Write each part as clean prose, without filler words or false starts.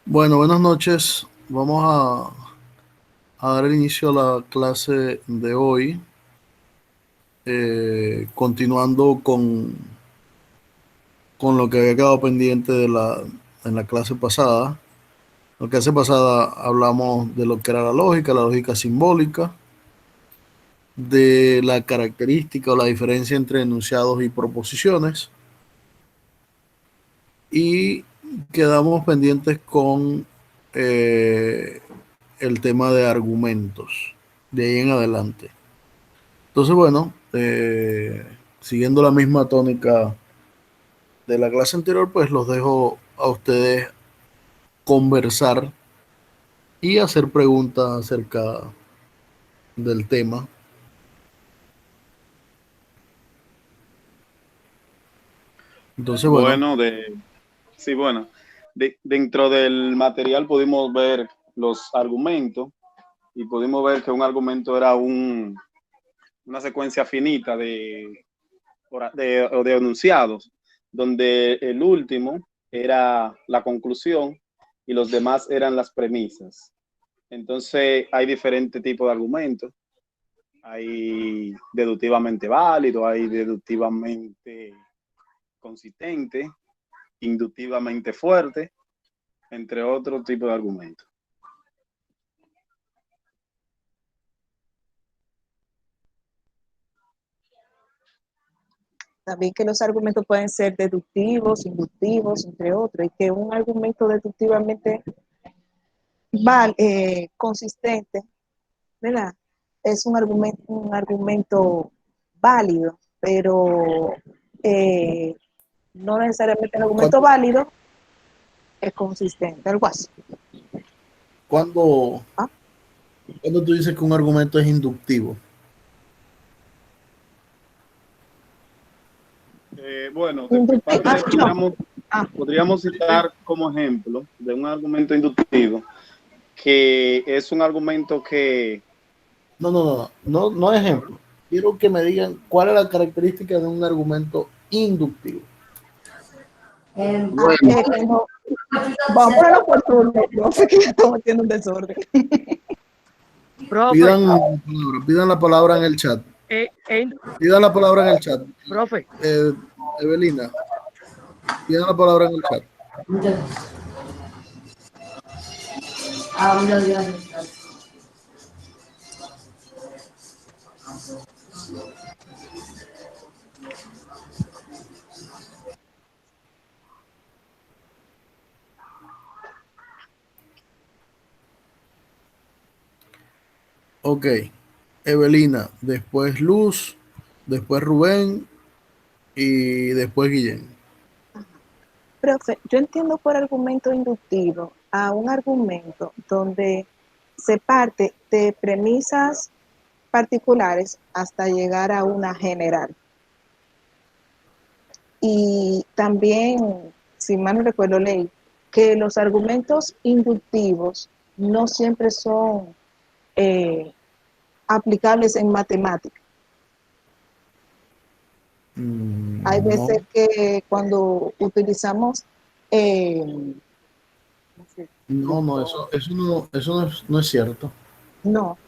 Bueno, buenas noches. Vamos a dar inicio a la clase de hoy, continuando con lo que había quedado pendiente en la clase pasada. En la clase pasada hablamos de lo que era la lógica simbólica, de la característica o la diferencia entre enunciados y proposiciones, y quedamos pendientes con eh, el tema de argumentos, de ahí en adelante. Entonces, bueno, siguiendo la misma tónica de la clase anterior, pues los dejo a ustedes conversar y hacer preguntas acerca del tema. Entonces, bueno, Bueno, sí, bueno, dentro del material pudimos ver los argumentos y pudimos ver que un argumento era una secuencia finita de enunciados, donde el último era la conclusión y los demás eran las premisas. Entonces hay diferentes tipos de argumentos. Hay deductivamente válido, hay deductivamente consistente, inductivamente fuerte, entre otros tipos de argumentos. También que los argumentos pueden ser deductivos, inductivos, entre otros, y que un argumento deductivamente consistente, ¿verdad? Es un argumento válido, pero no necesariamente el argumento válido es consistente, algo así. cuando, ¿Ah? cuando tú dices que un argumento es inductivo. Bueno, de mi parte podríamos citar como ejemplo de un argumento inductivo, que es un argumento que... No ejemplo. Quiero que me digan cuál es la característica de un argumento inductivo. Bueno. Vamos a ponerlo por turno, profe, que ya estamos metiendo un desorden. Pidan la palabra en el chat. Pidan la palabra en el chat. Profe. Evelina, pidan la palabra en el chat. Ok, Evelina, después Luz, después Rubén y después Guillén. Profe, yo entiendo por argumento inductivo a un argumento donde se parte de premisas particulares hasta llegar a una general. Y también, si mal no recuerdo, leí que los argumentos inductivos no siempre son aplicables en matemáticas. Hay veces que cuando utilizamos eso no es cierto. no.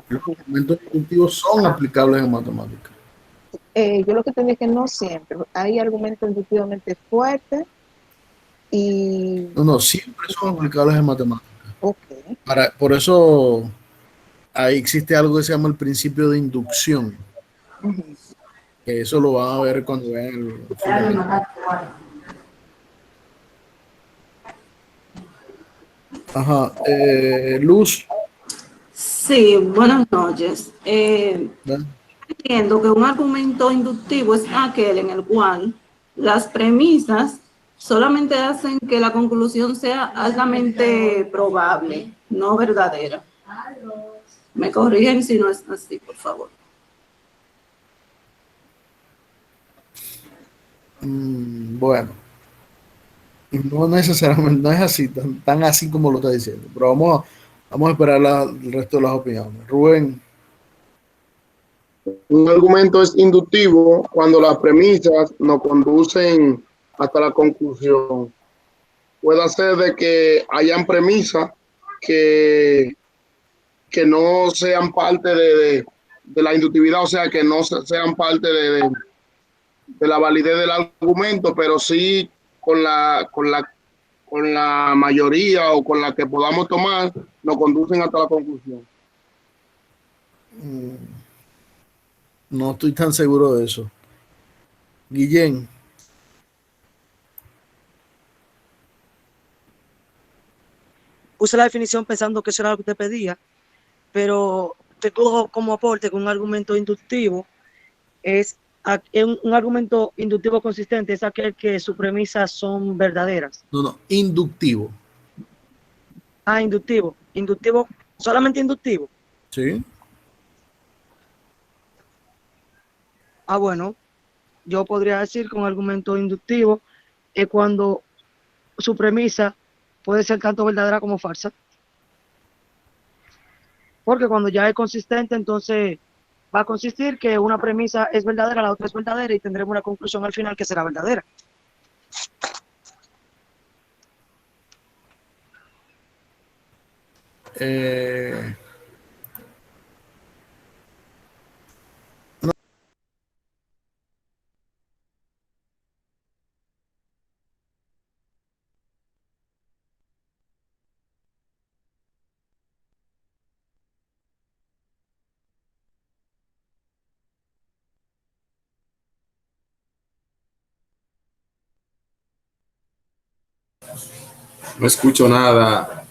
Los argumentos inductivos son aplicables en matemáticas. Yo lo que tenía que no siempre. Hay argumentos inductivamente fuertes y... No, siempre son aplicables en matemáticas. Okay. Por eso ahí existe algo que se llama el principio de inducción. Que eso lo van a ver cuando vean el fundamento. Ajá, Luz. Sí, buenas noches. Entiendo que un argumento inductivo es aquel en el cual las premisas solamente hacen que la conclusión sea altamente probable, no verdadera. Me corrigen si no es así, por favor. Bueno, no necesariamente, no es así, tan así como lo está diciendo, pero vamos a esperar el resto de las opiniones. Rubén. Un argumento es inductivo cuando las premisas nos conducen hasta la conclusión. puede ser de que hayan premisas que, que no sean parte de la inductividad, o sea, que no sean parte de la validez del argumento, pero sí con la mayoría o con la que podamos tomar, nos conducen hasta la conclusión. No estoy tan seguro de eso. Guillén. Puse la definición pensando que eso era lo que te pedía, pero te cojo como aporte con un argumento inductivo. Un argumento inductivo consistente es aquel que sus premisas son verdaderas. No, inductivo. Ah, inductivo. Inductivo, solamente inductivo. Sí. Ah, bueno, yo podría decir que un argumento inductivo es cuando su premisa puede ser tanto verdadera como falsa. Porque cuando ya es consistente, entonces va a consistir que una premisa es verdadera, la otra es verdadera y tendremos una conclusión al final que será verdadera. No escucho nada.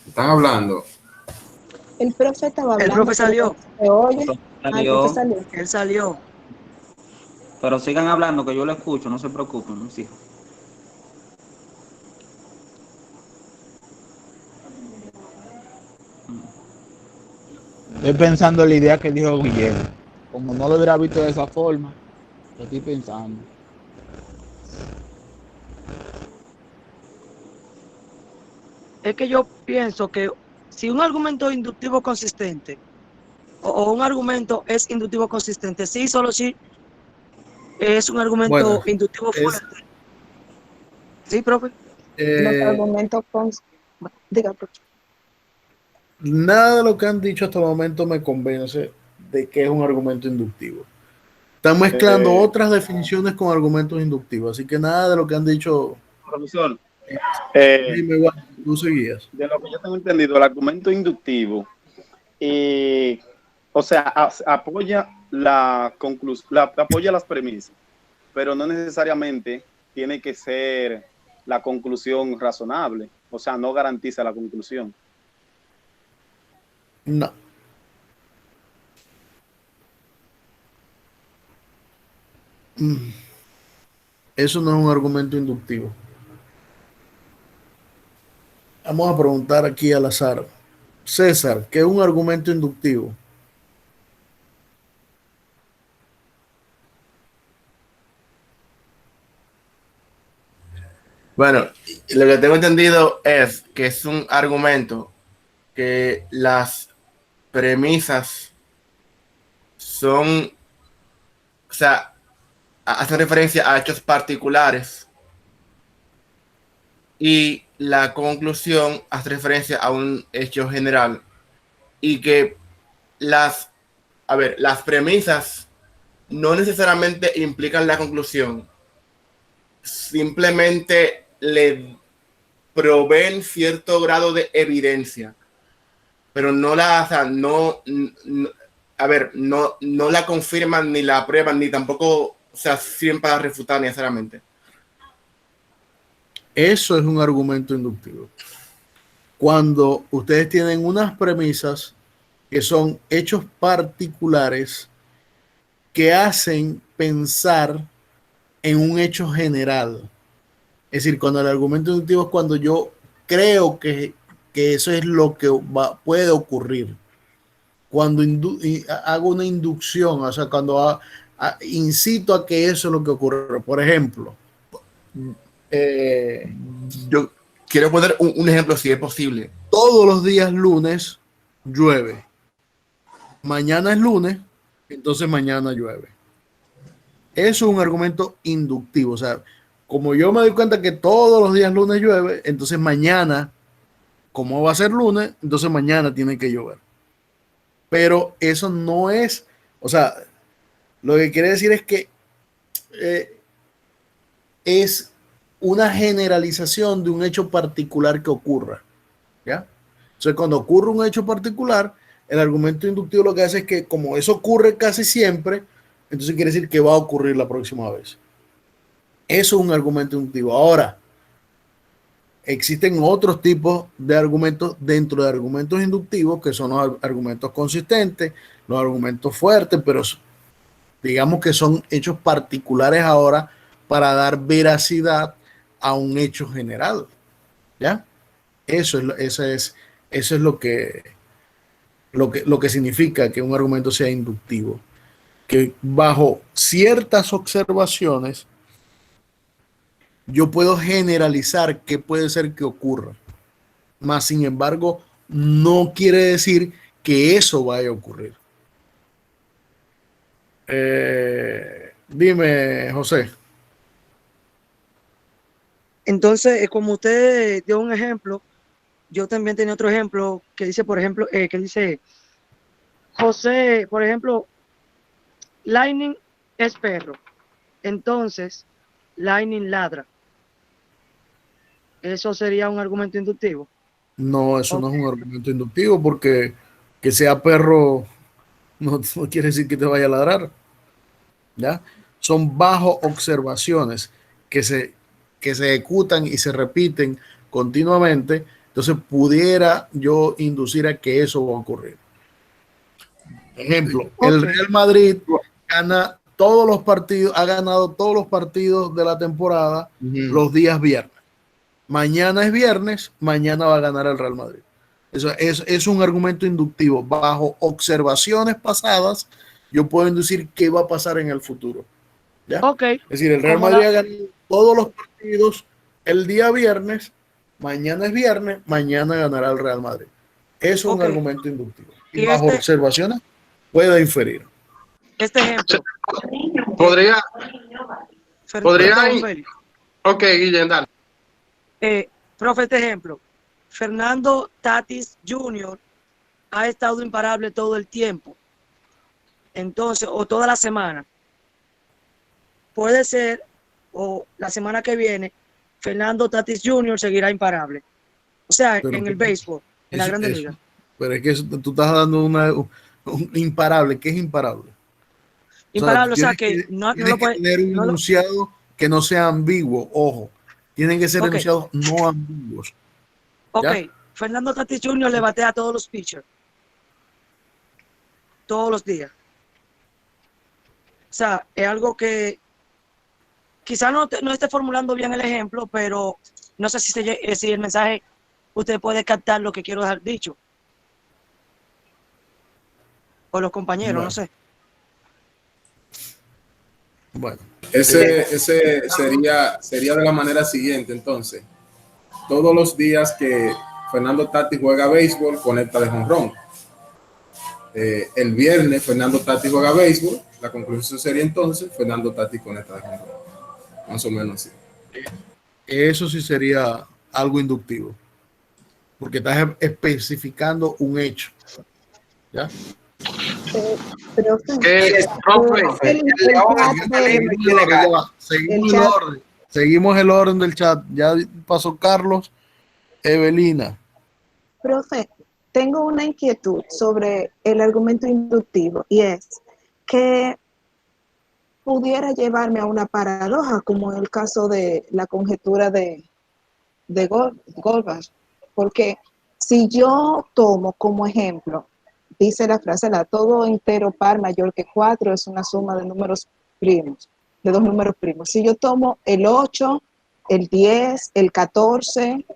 ¿Están hablando? El profe estaba El hablando. profe salió. ¿Se oye? El profe Salió, salió. Él salió. pero sigan hablando que yo lo escucho, no se preocupen, mis hijos. Estoy pensando en la idea que dijo Guillermo. Como no lo hubiera visto de esa forma, lo estoy pensando. Es que yo pienso que si un argumento inductivo consistente o un argumento es inductivo consistente, sí, solo sí es un argumento Bueno, inductivo fuerte. Sí, profe. Los argumentos diga, profe. Nada de lo que han dicho hasta el momento me convence de que es un argumento inductivo. Están mezclando otras definiciones con argumentos inductivos, así que nada de lo que han dicho. Profesor, Dime, bueno, tú seguías. de lo que yo tengo entendido, el argumento inductivo, o sea, apoya la conclusión, apoya las premisas, pero no necesariamente tiene que ser la conclusión razonable, o sea, no garantiza la conclusión. No. Eso no es un argumento inductivo. Vamos a preguntar aquí al azar. César, ¿qué es un argumento inductivo? Bueno, lo que tengo entendido es que es un argumento que las premisas son, o sea, hacen referencia a hechos particulares y la conclusión hace referencia a un hecho general y que las premisas no necesariamente implican la conclusión, simplemente le proveen cierto grado de evidencia, pero no la, o sea, no la confirman ni la aprueban, ni tampoco, o sea, sirven para refutar necesariamente. Eso es un argumento inductivo. Cuando ustedes tienen unas premisas que son hechos particulares que hacen pensar en un hecho general. Es decir, cuando el argumento inductivo es cuando yo creo que eso es lo que puede ocurrir. Cuando hago una inducción, o sea, cuando incito a que eso es lo que ocurre. Por ejemplo, yo quiero poner un ejemplo si es posible. Todos los días lunes llueve. Mañana es lunes, entonces mañana llueve. Eso es un argumento inductivo. O sea, como yo me doy cuenta que todos los días lunes llueve, entonces mañana, como va a ser lunes, entonces mañana tiene que llover. Pero eso no es, o sea, lo que quiere decir es que es una generalización de un hecho particular que ocurra, ¿ya? Entonces, cuando ocurre un hecho particular, el argumento inductivo lo que hace es que como eso ocurre casi siempre, entonces quiere decir que va a ocurrir la próxima vez. Eso es un argumento inductivo. Ahora, existen otros tipos de argumentos dentro de argumentos inductivos que son los argumentos consistentes, los argumentos fuertes, pero digamos que son hechos particulares ahora para dar veracidad a un hecho general. ¿Ya? Eso es lo que significa que un argumento sea inductivo. Que bajo ciertas observaciones yo puedo generalizar qué puede ser que ocurra. Más sin embargo, no quiere decir que eso vaya a ocurrir. Dime, José. Entonces, como usted dio un ejemplo, yo también tenía otro ejemplo que dice, por ejemplo, que dice, José, por ejemplo, Lightning es perro. Entonces, Lightning ladra. ¿Eso sería un argumento inductivo? No, eso no es un argumento inductivo porque que sea perro no quiere decir que te vaya a ladrar. ¿Ya? Son bajo observaciones que se ejecutan y se repiten continuamente. Entonces pudiera yo inducir a que eso va a ocurrir. Ejemplo, el Real Madrid gana todos los partidos, ha ganado todos los partidos de la temporada los días viernes. Mañana es viernes, mañana va a ganar el Real Madrid. Eso es un argumento inductivo. Bajo observaciones pasadas, yo puedo inducir qué va a pasar en el futuro. ¿Ya? Es decir, el Real Madrid ha ganado todos los partidos el día viernes, mañana es viernes, mañana ganará el Real Madrid. Eso es un argumento inductivo. Y bajo observaciones puede inferir. Este ejemplo. Podría. Perdón, ok, Guillén, dale. Profe, este ejemplo. Fernando Tatis Jr. ha estado imparable todo el tiempo. Entonces, o toda la semana. Puede ser, o la semana que viene, Fernando Tatis Jr. seguirá imparable. O sea, pero en el béisbol, en la Grande Liga. Pero es que tú estás dando un imparable. ¿Qué es imparable? Imparable, o sea que no lo puede tener un enunciado que no sea ambiguo. Ojo, tienen que ser enunciados no ambiguos. Ok, Fernando Tatis Jr. le batea a todos los pitchers. Todos los días. O sea, es algo que quizás no esté formulando bien el ejemplo, pero no sé si el mensaje usted puede captar lo que quiero dejar dicho. O los compañeros, no sé. Bueno. Ese sería de la manera siguiente, entonces. Todos los días que Fernando Tatis juega béisbol, conecta de jonrón. El viernes Fernando Tatis juega béisbol, la conclusión sería entonces Fernando Tatis conecta de jonrón. Más o menos así. Eso sí sería algo inductivo. Porque estás especificando un hecho. ¿Ya? Seguimos el orden del chat. Ya pasó Carlos. Evelina. Profe, tengo una inquietud sobre el argumento inductivo y es que pudiera llevarme a una paradoja, como en el caso de la conjetura de Goldbach, porque si yo tomo como ejemplo, dice la frase, todo entero par mayor que 4 es una suma de números primos, de dos números primos. Si yo tomo el 8, el 10, el 14,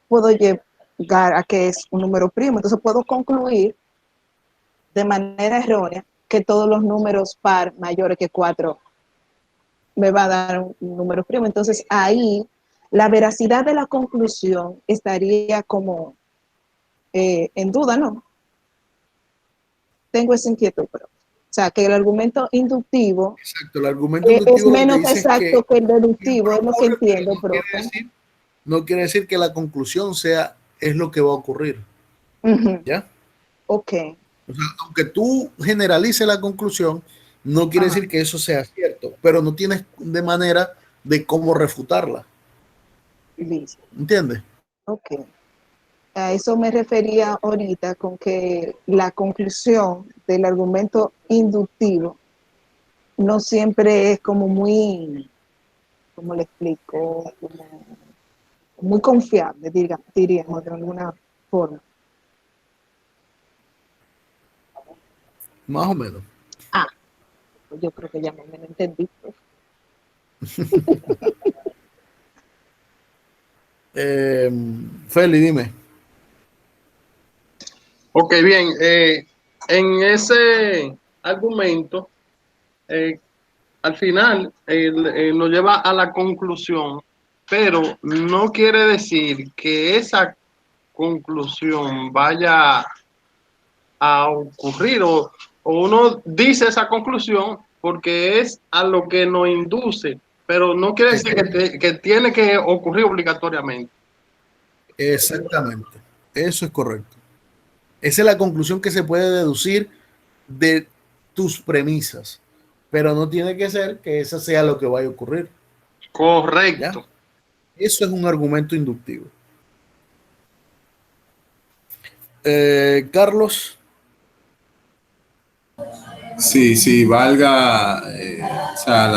puedo llegar a que es un número primo. Entonces puedo concluir de manera errónea que todos los números par mayores que 4 me va a dar un número primo. Entonces ahí la veracidad de la conclusión estaría como en duda, ¿no? Tengo esa inquietud, pero sea, que el argumento inductivo Exacto, el argumento es inductivo lo que menos dice es exacto que el deductivo, es lo que ocurre, pero entiendo, no quiere profe. decir, no quiere decir que la conclusión sea es lo que va a ocurrir. Ujú. ¿Ya? Ok. O sea, aunque tú generalices la conclusión, no quiere Ajá. decir que eso sea cierto, pero no tienes de manera de cómo refutarla. Listo. ¿Entiendes? Ok. A eso me refería ahorita con que la conclusión del argumento inductivo no siempre es como muy, ¿cómo le explico? Como muy confiable, diríamos de alguna forma. Más o menos. Ah, pues yo creo que ya me lo entendí. Feli, dime. Ok, bien. En ese argumento, al final nos lleva a la conclusión, pero no quiere decir que esa conclusión vaya a ocurrir o uno dice esa conclusión porque es a lo que nos induce, pero no quiere decir que tiene que ocurrir obligatoriamente. Exactamente. Eso es correcto. Esa es la conclusión que se puede deducir de tus premisas, pero no tiene que ser que esa sea lo que vaya a ocurrir. Correcto. ¿Ya? Eso es un argumento inductivo. Carlos. Sí, valga o sea,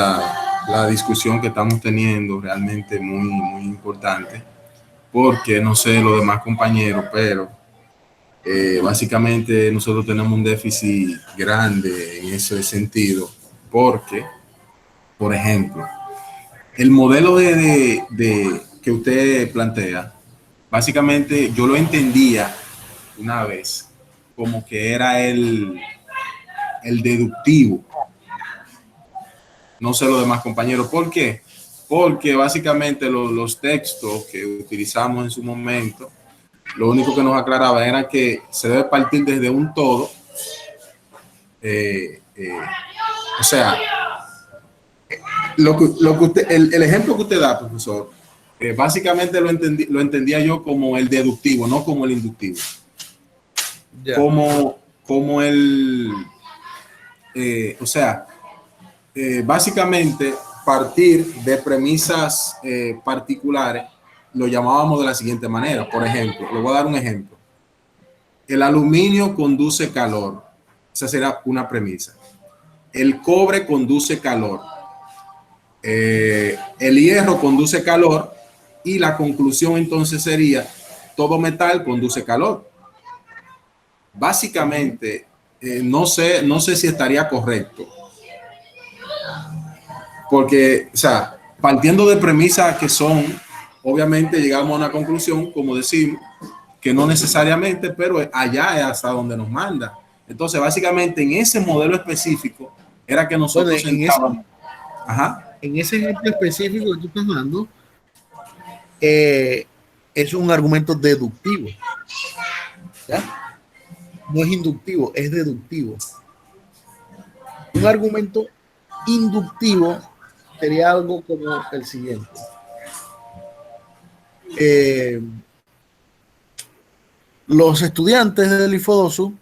la discusión que estamos teniendo realmente muy importante, porque no sé los demás compañeros, pero básicamente nosotros tenemos un déficit grande en ese sentido, porque, por ejemplo, el modelo que usted plantea, básicamente yo lo entendía una vez como que era el deductivo. No sé los demás compañeros. ¿Por qué? Porque básicamente los textos que utilizamos en su momento, lo único que nos aclaraba era que se debe partir desde un todo. O sea, lo que usted, el ejemplo que usted da, profesor, básicamente lo entendía yo como el deductivo, no como el inductivo. Ya. Como el, o sea, básicamente partir de premisas particulares lo llamábamos de la siguiente manera. Por ejemplo, le voy a dar un ejemplo. El aluminio conduce calor. Esa será una premisa. El cobre conduce calor. El hierro conduce calor y la conclusión entonces sería todo metal conduce calor. Básicamente, no sé si estaría correcto. Porque, o sea, partiendo de premisas que son, obviamente llegamos a una conclusión, como decimos, que no necesariamente, pero allá es hasta donde nos manda. Entonces, básicamente, en ese modelo específico, era que nosotros Bueno, en ese ejemplo específico que tú estás dando, es un argumento deductivo. ¿Ya? No es inductivo, es deductivo. Un argumento inductivo sería algo como el siguiente. Los estudiantes del IFODOSU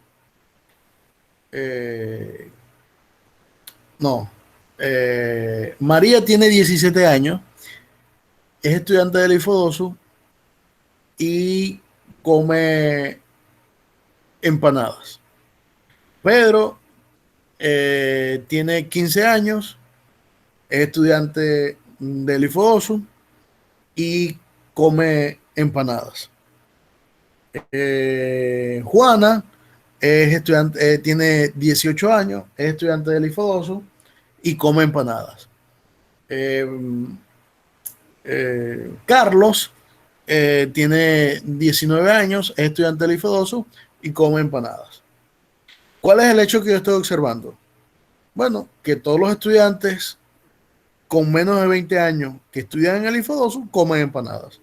María tiene 17 años, es estudiante del IFODOSU y come empanadas. Pedro tiene 15 años, es estudiante del IFODOSU y come empanadas. Juana es estudiante, tiene 18 años, es estudiante del IFODOSU y come empanadas. Carlos tiene 19 años, es estudiante del IFODOSU y come empanadas. ¿Cuál es el hecho que yo estoy observando? Bueno, que todos los estudiantes con menos de 20 años que estudian en el IFODOSU comen empanadas.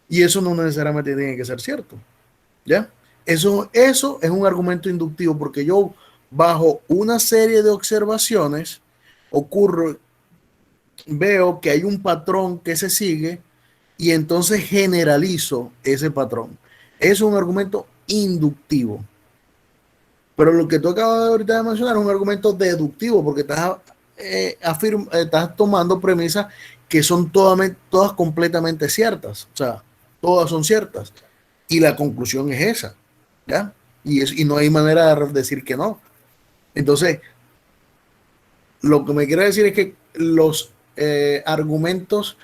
Y eso no necesariamente tiene que ser cierto. ¿Ya? Eso es un argumento inductivo porque yo bajo una serie de observaciones veo que hay un patrón que se sigue y entonces generalizo ese patrón. Es un argumento inductivo. Pero lo que tú acabas ahorita de mencionar es un argumento deductivo, porque estás tomando premisas que son todas completamente ciertas. O sea, todas son ciertas. Y la conclusión es esa. ¿Ya? Y no hay manera de decir que no. Entonces, lo que me quiere decir es que los argumentos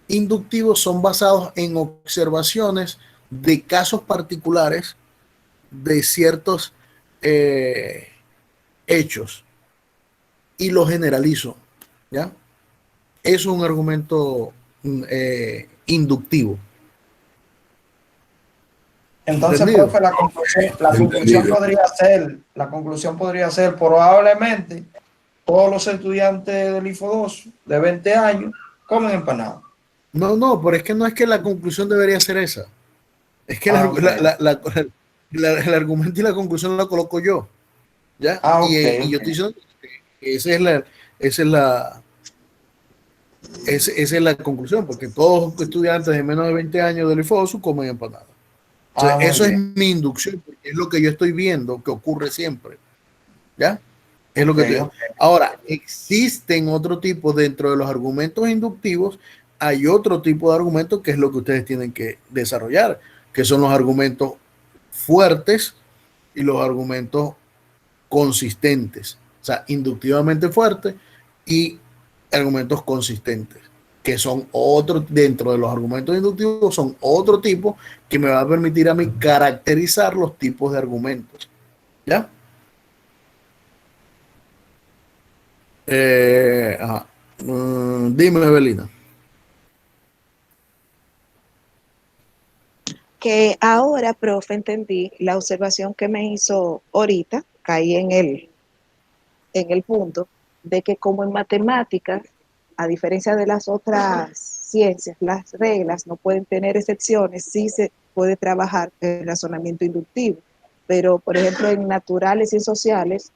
inductivos son basados en observaciones de casos particulares de ciertos hechos y lo generalizo, ¿ya? Es un argumento inductivo. Entonces, ¿Entendido? profe, la conclusión podría ser probablemente todos los estudiantes del IFO 2 de 20 años comen empanadas. No, pero es que no es que la conclusión debería ser esa. Es que el argumento y la conclusión la coloco yo. ¿Ya? Y yo estoy diciendo que esa es la conclusión, porque todos los estudiantes de menos de 20 años del IFOSU comen empanadas. Entonces, eso es mi inducción, porque es lo que yo estoy viendo que ocurre siempre. ¿Ya? Es lo que estoy. Ahora, existen otro tipo, dentro de los argumentos inductivos, hay otro tipo de argumentos que es lo que ustedes tienen que desarrollar, que son los argumentos fuertes y los argumentos consistentes. O sea, inductivamente fuertes y argumentos consistentes, que son dentro de los argumentos inductivos, son otro tipo que me va a permitir a mí caracterizar los tipos de argumentos. ¿Ya? Dime, Evelina. Que ahora, profe, entendí la observación que me hizo ahorita, caí en el punto de que como en matemáticas, a diferencia de las otras ciencias, las reglas no pueden tener excepciones, sí se puede trabajar el razonamiento inductivo, pero por ejemplo en naturales y sociales,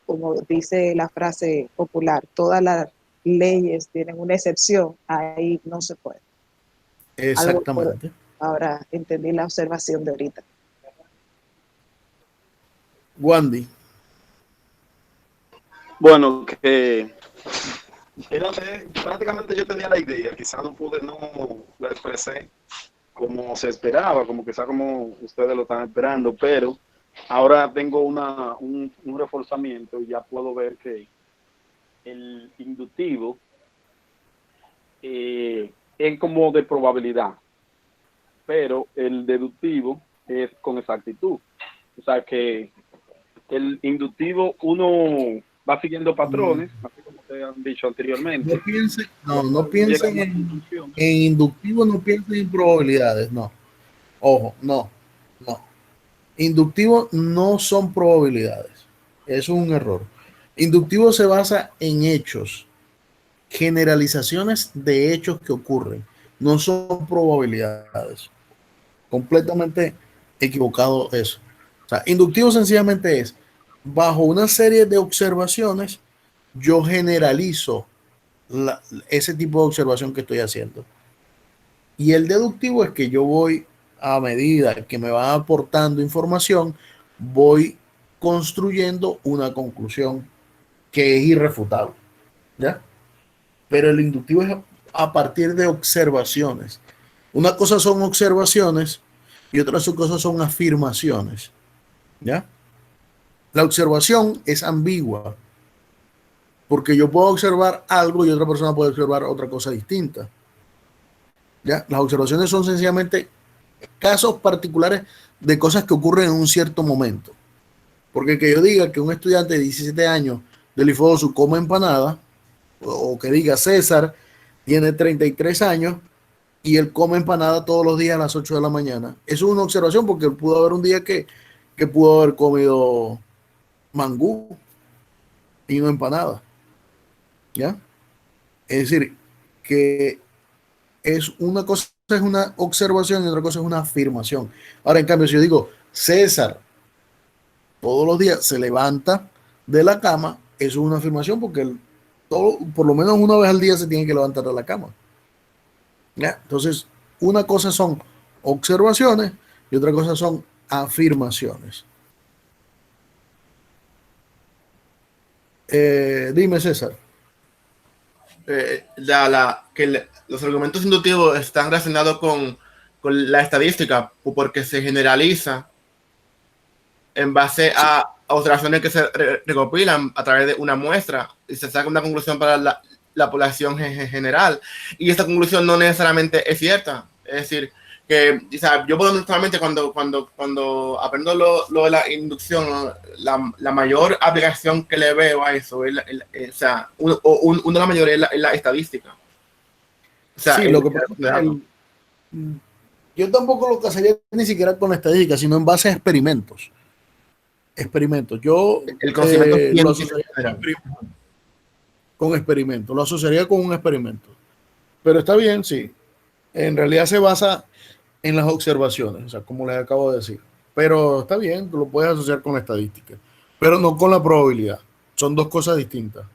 como dice la frase popular, todas las leyes tienen una excepción, ahí no se puede. Exactamente. Ahora entendí la observación de ahorita. Wandy. Bueno, que prácticamente yo tenía la idea, quizás no la expresé como se esperaba, como quizás como ustedes lo están esperando, pero ahora tengo un reforzamiento y ya puedo ver que el inductivo es como de probabilidad, pero el deductivo es con exactitud. O sea que el inductivo uno va siguiendo patrones, así como te han dicho anteriormente. No piensen en inductivo, no piensen en probabilidades, no. Ojo, no. Inductivo no son probabilidades. Eso es un error. Inductivo se basa en hechos, generalizaciones de hechos que ocurren, no son probabilidades. Completamente equivocado eso. O sea, inductivo sencillamente es, bajo una serie de observaciones, yo generalizo ese tipo de observación que estoy haciendo. Y el deductivo es que yo voy, a medida que me va aportando información, voy construyendo una conclusión que es irrefutable. ¿Ya? Pero el inductivo es a partir de observaciones. Una cosa son observaciones y otras cosas son afirmaciones. ¿Ya? La observación es ambigua, porque yo puedo observar algo y otra persona puede observar otra cosa distinta. ¿Ya? Las observaciones son sencillamente casos particulares de cosas que ocurren en un cierto momento. Porque que yo diga que un estudiante de 17 años del IFOSU come empanada, o que diga César tiene 33 años y él come empanada todos los días a las 8 de la mañana. Eso es una observación, porque él pudo haber un día que pudo haber comido mangú y no empanada. ¿Ya? Es decir, que es una cosa es una observación y otra cosa es una afirmación. Ahora, en cambio, si yo digo César todos los días se levanta de la cama, eso es una afirmación porque todo, por lo menos una vez al día se tiene que levantar de la cama. ¿Ya? Entonces, una cosa son observaciones y otra cosa son afirmaciones. Dime, César. Los argumentos inductivos están relacionados con la estadística porque se generaliza en base a observaciones que se recopilan a través de una muestra y se saca una conclusión para la población general, y esta conclusión no necesariamente es cierta. Es decir, que, o sea, yo solamente cuando aprendo lo de la inducción, la mayor aplicación que le veo a eso es o sea, una de las mayores es la estadística. O sea, sí, lo que pasa es que yo tampoco lo casaría ni siquiera con estadística, sino en base a experimentos. Yo el conocimiento lo asociaría con experimentos, lo asociaría con un experimento. Pero está bien, sí. En realidad se basa en las observaciones, o sea, como les acabo de decir. Pero está bien, tú lo puedes asociar con la estadística, pero no con la probabilidad. Son dos cosas distintas.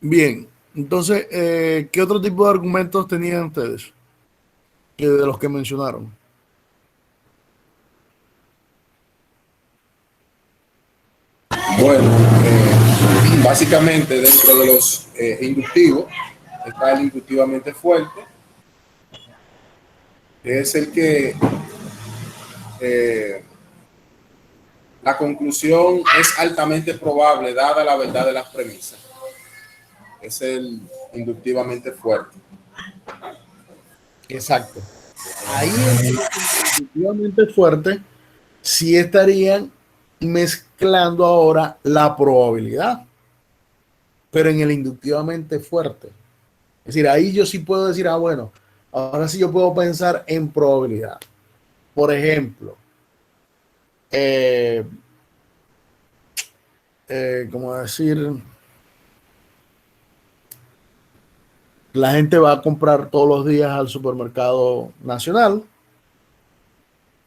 Bien, entonces, ¿qué otro tipo de argumentos tenían ustedes? De los que mencionaron. Bueno, básicamente dentro de los inductivos está el inductivamente fuerte, que es el que la conclusión es altamente probable dada la verdad de las premisas. Es el inductivamente fuerte. Exacto. Ahí en el inductivamente fuerte sí estarían mezclando ahora la probabilidad, pero en el inductivamente fuerte. Es decir, ahí yo sí puedo decir, bueno, ahora sí yo puedo pensar en probabilidad. Por ejemplo, ¿cómo decir? La gente va a comprar todos los días al supermercado nacional.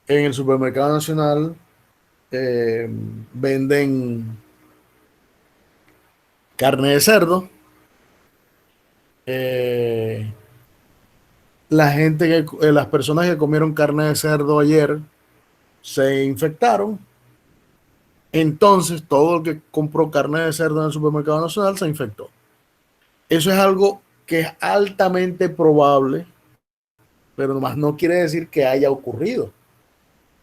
En el supermercado nacional venden carne de cerdo. Las personas que comieron carne de cerdo ayer se infectaron. Entonces, todo el que compró carne de cerdo en el supermercado nacional se infectó. Eso es algo que es altamente probable, pero nomás no quiere decir que haya ocurrido,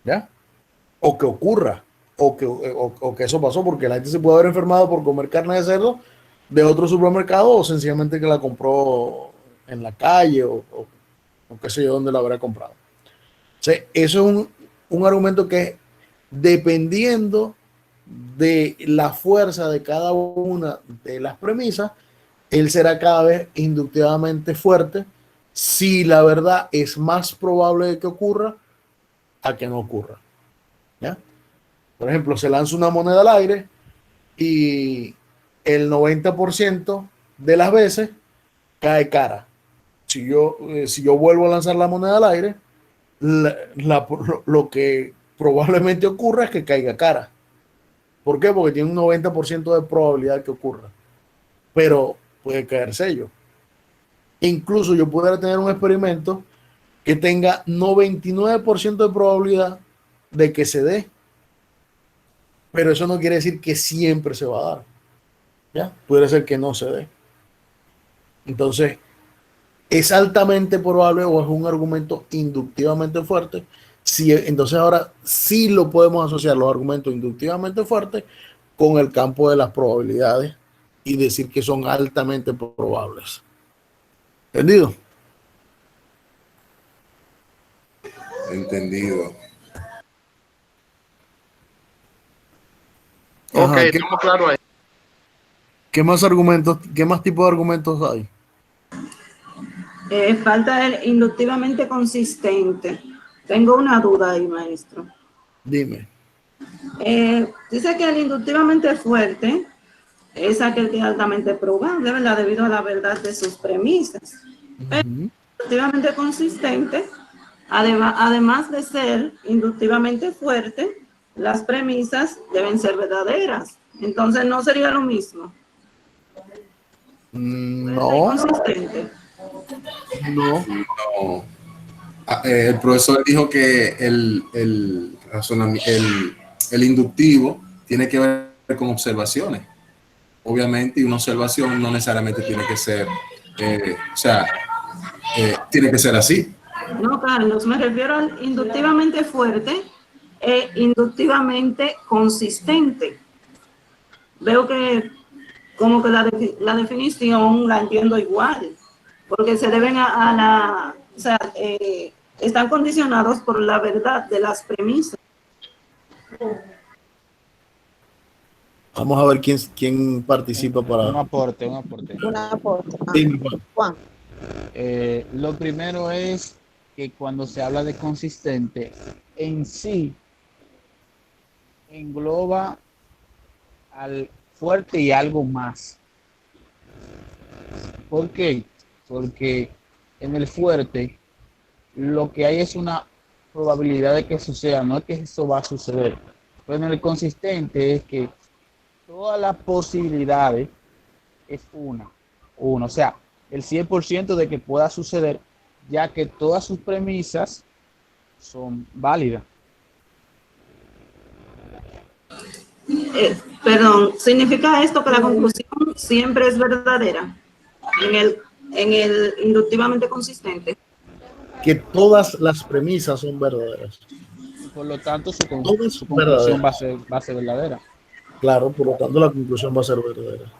¿ya? O que ocurra, o que eso pasó, porque la gente se puede haber enfermado por comer carne de cerdo de otro supermercado o sencillamente que la compró en la calle o qué sé yo dónde la habrá comprado. O sea, eso es un argumento que, dependiendo de la fuerza de cada una de las premisas, él será cada vez inductivamente fuerte si la verdad es más probable de que ocurra a que no ocurra. ¿Ya? Por ejemplo, se lanza una moneda al aire y el 90% de las veces cae cara. Si yo vuelvo a lanzar la moneda al aire, lo que probablemente ocurra es que caiga cara. ¿Por qué? Porque tiene un 90% de probabilidad que ocurra. Pero puede caer sello. Incluso yo pudiera tener un experimento que tenga 99% de probabilidad de que se dé. Pero eso no quiere decir que siempre se va a dar. ¿Ya? Puede ser que no se dé. Entonces, ¿es altamente probable o es un argumento inductivamente fuerte? Sí, entonces ahora sí lo podemos asociar los argumentos inductivamente fuertes con el campo de las probabilidades y decir que son altamente probables. ¿Entendido? Entendido. Ok, estamos claros ahí. ¿Qué más argumentos, qué más tipo de argumentos hay? Falta el inductivamente consistente. Tengo una duda ahí, maestro. Dime. Dice que el inductivamente fuerte es aquel que es altamente probable, ¿verdad? Debido a la verdad de sus premisas. Pero inductivamente consistente, además de ser inductivamente fuerte, las premisas deben ser verdaderas. Entonces no sería lo mismo. No, Consistente. no. No. El profesor dijo que el inductivo tiene que ver con observaciones. Obviamente, y una observación no necesariamente tiene que ser, tiene que ser así. No, Carlos, me refiero al inductivamente fuerte e inductivamente consistente. Veo que como que la definición la entiendo igual, porque se deben o sea, están condicionados por la verdad de las premisas. Vamos a ver quién participa para... Un aporte. Un aporte. Dime, Juan. Juan. Lo primero es que cuando se habla de consistente, en sí engloba al fuerte y algo más. ¿Por qué? Porque en el fuerte lo que hay es una probabilidad de que suceda, no es que eso va a suceder. Pero en el consistente es que todas las posibilidades es una, o sea, el 100% de que pueda suceder, ya que todas sus premisas son válidas. Perdón, ¿significa esto que la conclusión siempre es verdadera en el inductivamente consistente? Que todas las premisas son verdaderas. Por lo tanto, su Todas conclusión verdaderas. va a ser verdadera. Claro, por lo tanto la conclusión va a ser verdadera.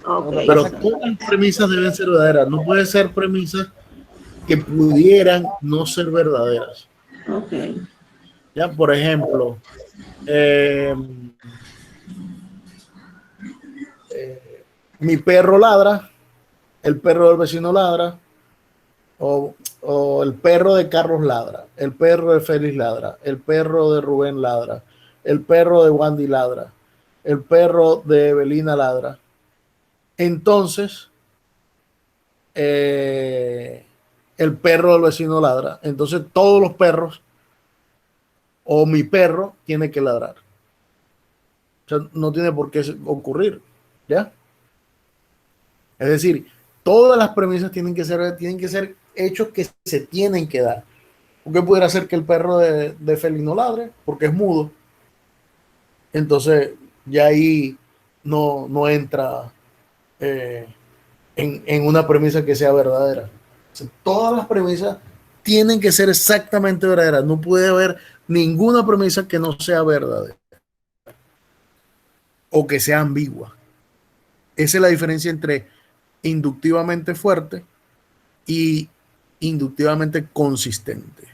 Okay. Pero todas las premisas deben ser verdaderas. No puede ser premisas que pudieran no ser verdaderas. Okay. Ya, por ejemplo, mi perro ladra, el perro del vecino ladra, o el perro de Carlos ladra, el perro de Félix ladra, el perro de Rubén ladra, el perro de Wandy ladra, el perro de Evelina ladra. Entonces, el perro del vecino ladra. Entonces, todos los perros o mi perro tiene que ladrar. O sea, no tiene por qué ocurrir, ¿ya? Es decir, todas las premisas tienen que ser hechos que se tienen que dar. Porque pudiera ser que el perro de Félix no ladre, porque es mudo. Entonces, ya ahí no entra en una premisa que sea verdadera. O sea, todas las premisas tienen que ser exactamente verdaderas. No puede haber ninguna premisa que no sea verdadera o que sea ambigua. Esa es la diferencia entre inductivamente fuerte y inductivamente consistente.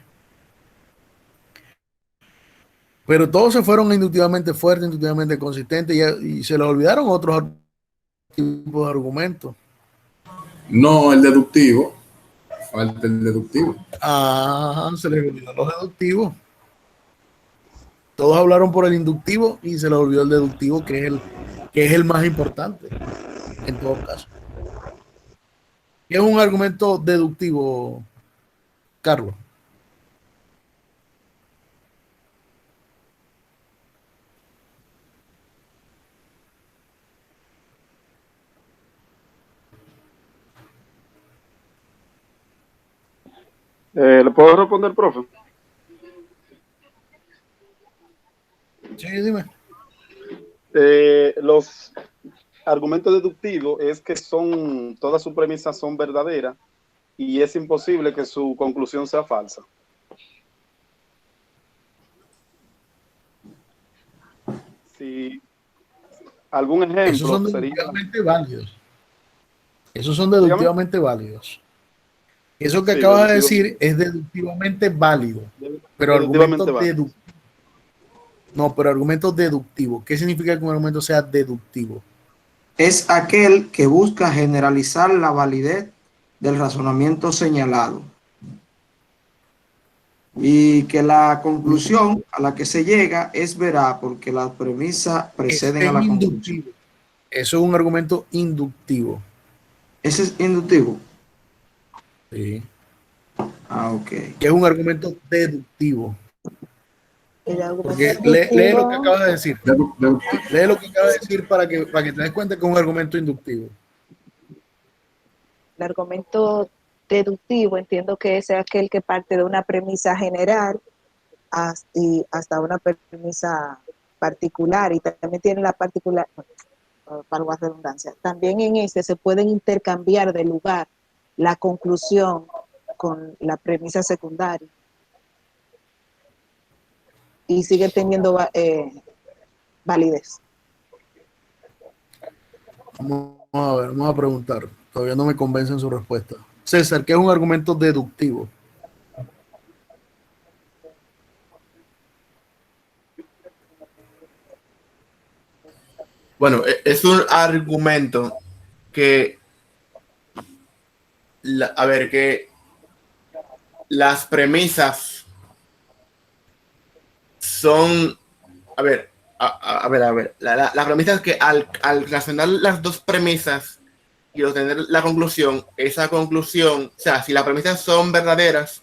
Pero todos se fueron inductivamente fuerte, inductivamente consistente y se les olvidaron otros tipos de argumentos. No, el deductivo. Falta el deductivo. Se les olvidaron los deductivos. Todos hablaron por el inductivo y se les olvidó el deductivo, que es el más importante en todo caso. ¿Qué es un argumento deductivo, Carlos? ¿Le puedo responder, profe? Sí, dime. Los argumentos deductivos es que todas sus premisas son verdaderas y es imposible que su conclusión sea falsa. Si algún ejemplo Esos son deductivamente válidos. Esos son deductivamente válidos. Eso que acabas de decir es deductivamente válido, pero argumento deductivo. No, pero argumento deductivo. ¿Qué significa que un argumento sea deductivo? Es aquel que busca generalizar la validez del razonamiento señalado y que la conclusión a la que se llega es veraz porque las premisas preceden a la conclusión. Eso es un argumento inductivo. ¿Ese es inductivo? Sí. Ok. Que es un argumento deductivo. El argumento Porque lee lo que inductivo, acabas de decir. Lee lo que acabas de decir para que te des cuenta que es un argumento inductivo. el argumento deductivo entiendo que es aquel que parte de una premisa general y hasta una premisa particular, y también tiene la particular, para la redundancia, también en ese se pueden intercambiar de lugar la conclusión con la premisa secundaria y sigue teniendo validez. Vamos a ver, vamos a preguntar. Todavía no me convencen su respuesta. César, ¿qué es un argumento deductivo? Bueno, es un argumento que, a ver, que las premisas son, a ver, las premisas que al relacionar las dos premisas y obtener la conclusión, esa conclusión, o sea, si las premisas son verdaderas,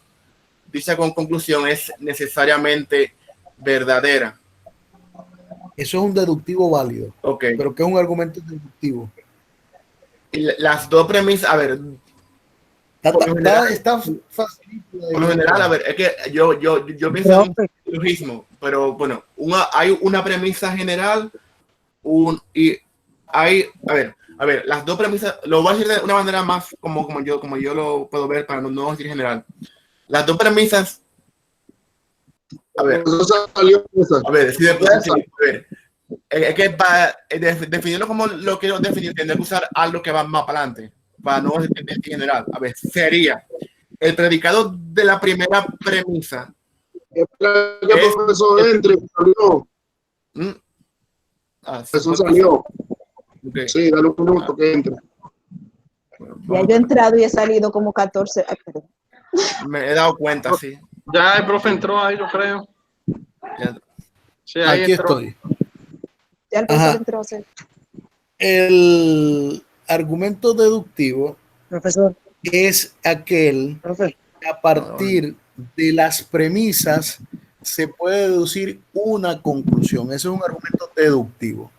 dicha conclusión es necesariamente verdadera. Eso es un deductivo válido. Ok. Pero ¿qué es un argumento deductivo? Y las dos premisas, a ver, Está fácil. por lo general, a ver, es que yo pienso en un silogismo, pero bueno, hay una premisa general y hay, a ver, las dos premisas, lo voy a decir de una manera más como yo lo puedo ver para no decir general. Las dos premisas, a ver, si me puedes decir, a ver, es que para definirlo como lo quiero definir, tendré que usar algo que va más para adelante, para no decir en general. A ver, sería el predicado de la primera premisa. El profesor entre, salió. Jesús salió. Okay. Sí, dale un minuto que entre. Ya yo he entrado y he salido como 14. Me he dado cuenta, sí. Ya el profe entró ahí, yo creo. Sí, ahí aquí entró. Estoy. Ya el profesor entró. Sí. El argumento deductivo, profesor, es aquel que a partir de las premisas se puede deducir una conclusión. Ese es un argumento deductivo.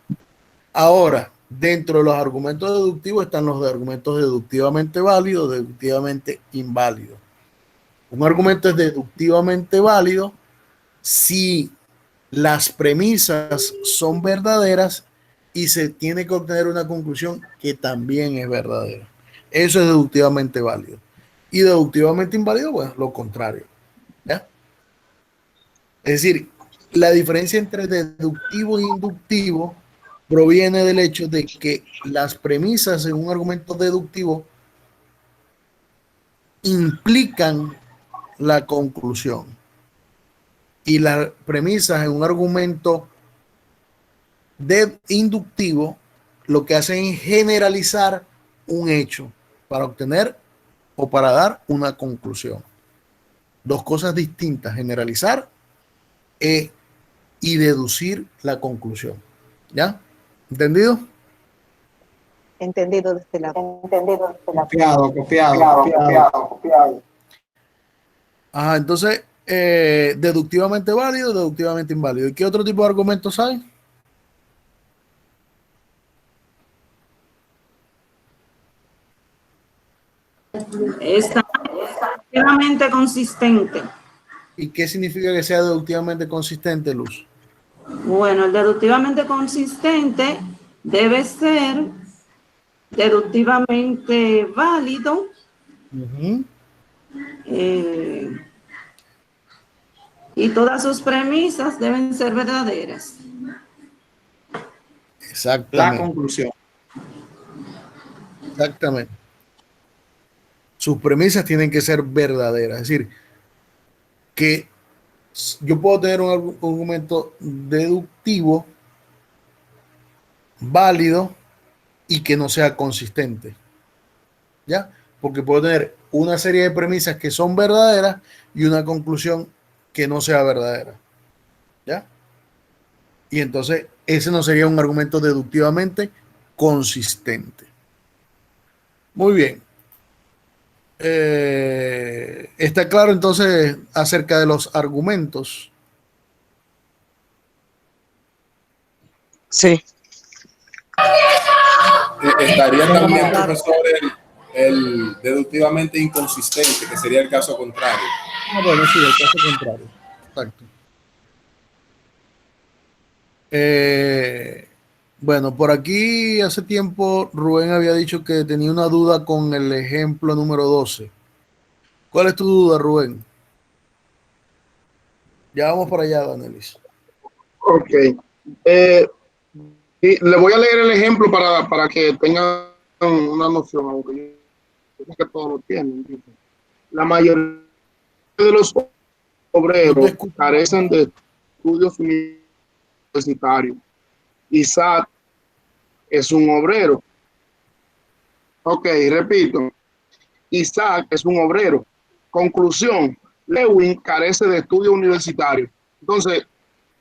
Ahora, dentro de los argumentos deductivos están los argumentos deductivamente válidos, deductivamente inválidos. Un argumento es deductivamente válido si las premisas son verdaderas y se tiene que obtener una conclusión que también es verdadera. Eso es deductivamente válido. Y deductivamente inválido, bueno, lo contrario. ¿Ya? Es decir, la diferencia entre deductivo e inductivo proviene del hecho de que las premisas en un argumento deductivo implican la conclusión y las premisas en un argumento inductivo lo que hacen es generalizar un hecho para obtener o para dar una conclusión. Dos cosas distintas, generalizar y deducir la conclusión. ¿Ya? ¿Entendido? Entendido de este lado. Copiado. Ajá, entonces, deductivamente válido, deductivamente inválido. ¿Y qué otro tipo de argumentos hay? Está deductivamente consistente. ¿Y qué significa que sea deductivamente consistente, Luz? Bueno, el deductivamente consistente debe ser deductivamente válido. Y todas sus premisas deben ser verdaderas. Exactamente. La conclusión. Exactamente. Sus premisas tienen que ser verdaderas. Es decir, que yo puedo tener un argumento deductivo válido y que no sea consistente. ¿Ya? Porque puedo tener una serie de premisas que son verdaderas y una conclusión que no sea verdadera. ¿Ya? Y entonces ese no sería un argumento deductivamente consistente. Muy bien. Está claro entonces acerca de los argumentos. Sí. Estaría también, profesor, el deductivamente inconsistente, que sería el caso contrario. Bueno, sí, el caso contrario. Exacto. Bueno, por aquí hace tiempo Rubén había dicho que tenía una duda con el ejemplo número 12. ¿Cuál es tu duda, Rubén? Ya vamos para allá, Danelis. Ok. Y le voy a leer el ejemplo para que tengan una noción, aunque yo creo que todos lo tienen. Dice, la mayoría de los obreros carecen de estudios universitarios. Isaac es un obrero. Ok, repito. Isaac es un obrero. Conclusión, Lewin carece de estudios universitarios. Entonces,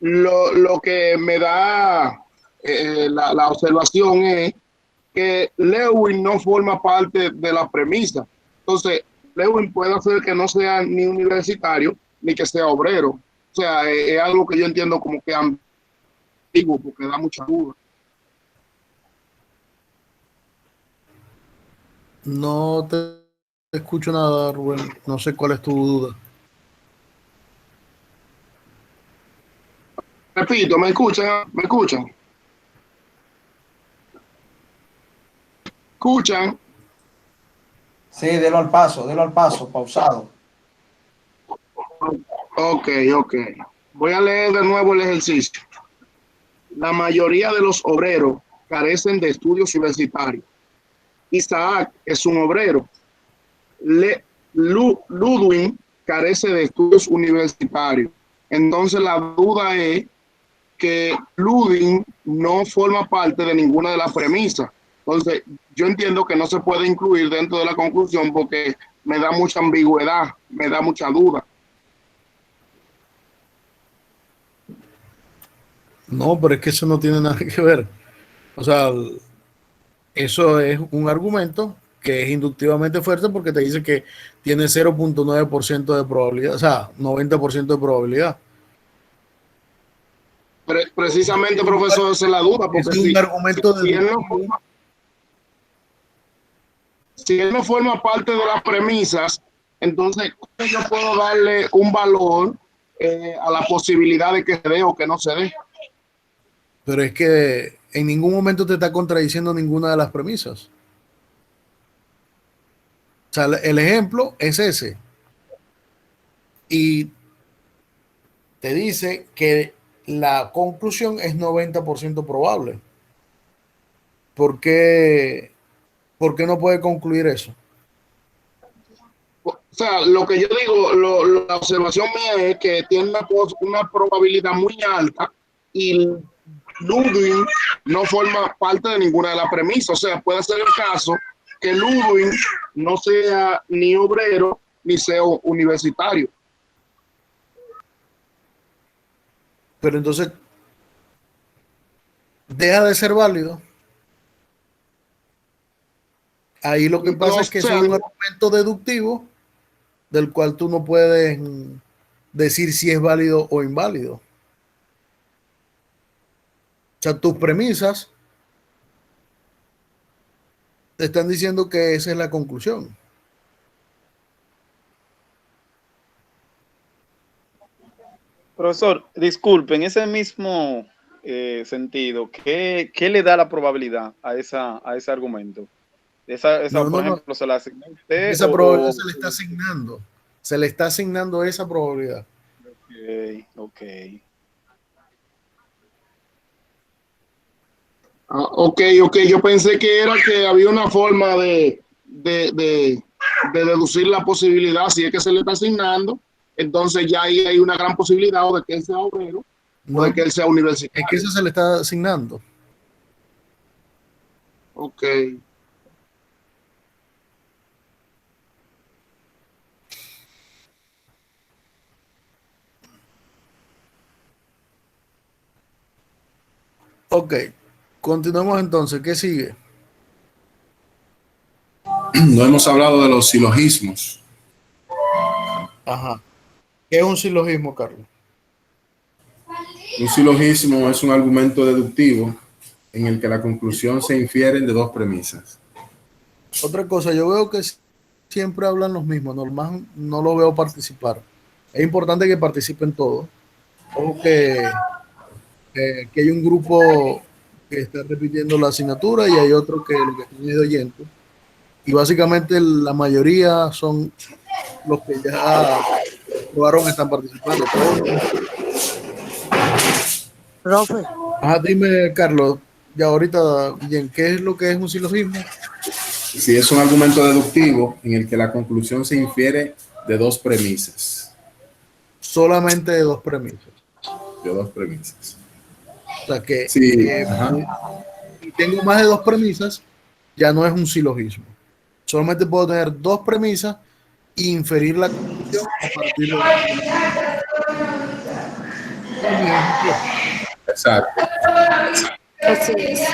lo que me da la observación es que Lewin no forma parte de la premisa. Entonces, Lewin puede ser que no sea ni universitario ni que sea obrero. O sea, es algo que yo entiendo como que ambiguo porque da mucha duda. No te escucho nada, Rubén. No sé cuál es tu duda. Repito, ¿me escuchan? ¿Me escuchan? ¿Escuchan? Sí, délo al paso, pausado. Ok. Voy a leer de nuevo el ejercicio. La mayoría de los obreros carecen de estudios universitarios. Isaac es un obrero. Ludwig carece de estudios universitarios. Entonces la duda es que Ludwig no forma parte de ninguna de las premisas. Entonces yo entiendo que no se puede incluir dentro de la conclusión porque me da mucha ambigüedad, me da mucha duda. No, pero es que eso no tiene nada que ver. O sea, eso es un argumento que es inductivamente fuerte porque te dice que tiene 0.9% de probabilidad, o sea, 90% de probabilidad. Precisamente, profesor, esa es la duda, porque es un argumento si él no forma parte de las premisas, entonces yo puedo darle un valor a la posibilidad de que se dé o que no se dé. Pero es que en ningún momento te está contradiciendo ninguna de las premisas. O sea, el ejemplo es ese. Y te dice que la conclusión es 90% probable. ¿Por qué no puede concluir eso? O sea, lo que yo digo, la observación mía es que tiene una probabilidad muy alta y Ludwig no forma parte de ninguna de las premisas. O sea, puede ser el caso que Ludwig no sea ni obrero ni sea universitario. Pero entonces deja de ser válido. Ahí lo que pasa es que es un argumento deductivo del cual tú no puedes decir si es válido o inválido. O sea, tus premisas te están diciendo que esa es la conclusión. Profesor, disculpe, en ese mismo sentido, ¿qué le da la probabilidad a ese argumento? Por ejemplo, ¿se la asigna a usted? Esa probabilidad se le está asignando. Se le está asignando esa probabilidad. Ok. Ok. Yo pensé que era que había una forma de deducir la posibilidad. Si es que se le está asignando, entonces ya ahí hay una gran posibilidad o de que él sea obrero o de que él sea universitario. Es que eso se le está asignando. Ok. Ok, continuemos entonces. ¿Qué sigue? No hemos hablado de los silogismos. Ajá. ¿Qué es un silogismo, Carlos? Un silogismo es un argumento deductivo en el que la conclusión se infiere de dos premisas. Otra cosa, yo veo que siempre hablan los mismos, normal, no lo veo participar. Es importante que participen todos. Ojo que hay un grupo que está repitiendo la asignatura y hay otro que lo que están es oyendo. Y básicamente la mayoría son los que ya jugaron, están participando. Profe, Dime, Carlos, ya ahorita, bien, ¿qué es lo que es un silogismo? Si es un argumento deductivo en el que la conclusión se infiere de dos premisas. Solamente de dos premisas. De dos premisas. O sea que sí, si tengo más de dos premisas, ya no es un silogismo. Solamente puedo tener dos premisas e inferir la conclusión a partir de Exacto. Así es.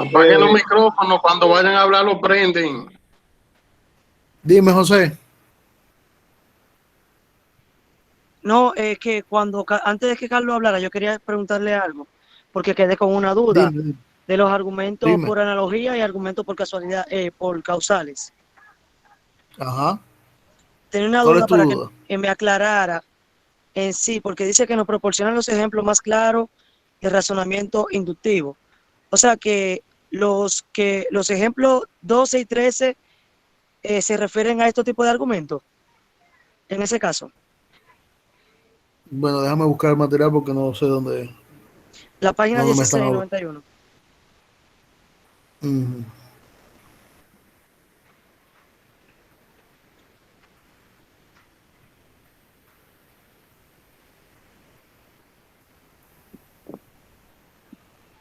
Apaguen los micrófonos, cuando vayan a hablar lo prenden. Dime, José. no, es que antes de que Carlos hablara, yo quería preguntarle algo, porque quedé con una duda de los argumentos por analogía y argumentos por casualidad, por causales. Ajá. Tenía una ¿Cuál duda es tu para duda? que me aclarara en sí, porque dice que nos proporcionan los ejemplos más claros de razonamiento inductivo. O sea que los ejemplos 12 y 13 se refieren a estos tipos de argumentos, en ese caso. Bueno, déjame buscar el material porque no sé dónde. La página no, 1691.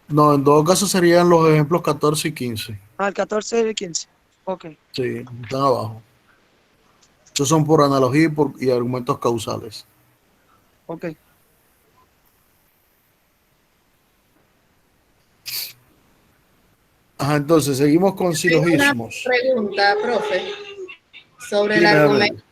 No, en todo caso serían los ejemplos 14 y 15. El 14 y 15. Ok. Sí, están abajo. Estos son por analogía y argumentos causales. Ok. Ajá, entonces seguimos con silogismos. Una pregunta, profe, sobre el Dime, argumento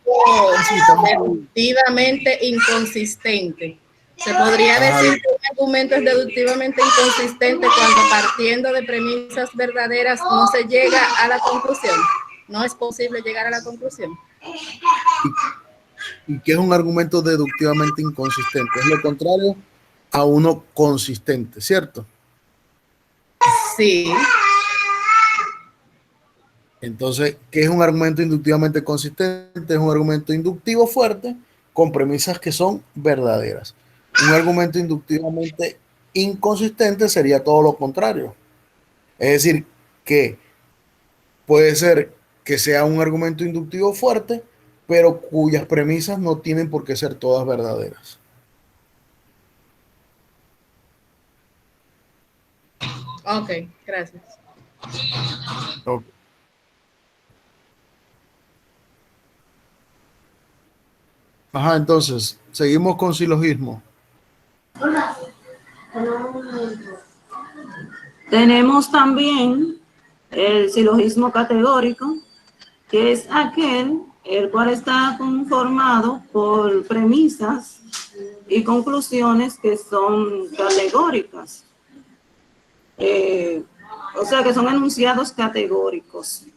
deductivamente inconsistente. ¿Se podría decir que un argumento es deductivamente inconsistente cuando partiendo de premisas verdaderas no se llega a la conclusión? ¿No es posible llegar a la conclusión? ¿Y qué es un argumento deductivamente inconsistente? Es lo contrario a uno consistente, ¿cierto? Sí. Entonces, ¿qué es un argumento inductivamente consistente? Es un argumento inductivo fuerte con premisas que son verdaderas. Un argumento inductivamente inconsistente sería todo lo contrario. Es decir, que puede ser que sea un argumento inductivo fuerte, pero cuyas premisas no tienen por qué ser todas verdaderas. Ok, gracias. Okay. Ajá, entonces, seguimos con silogismo. Tenemos también el silogismo categórico, que es aquel el cual está conformado por premisas y conclusiones que son categóricas. O sea, que son enunciados categóricos.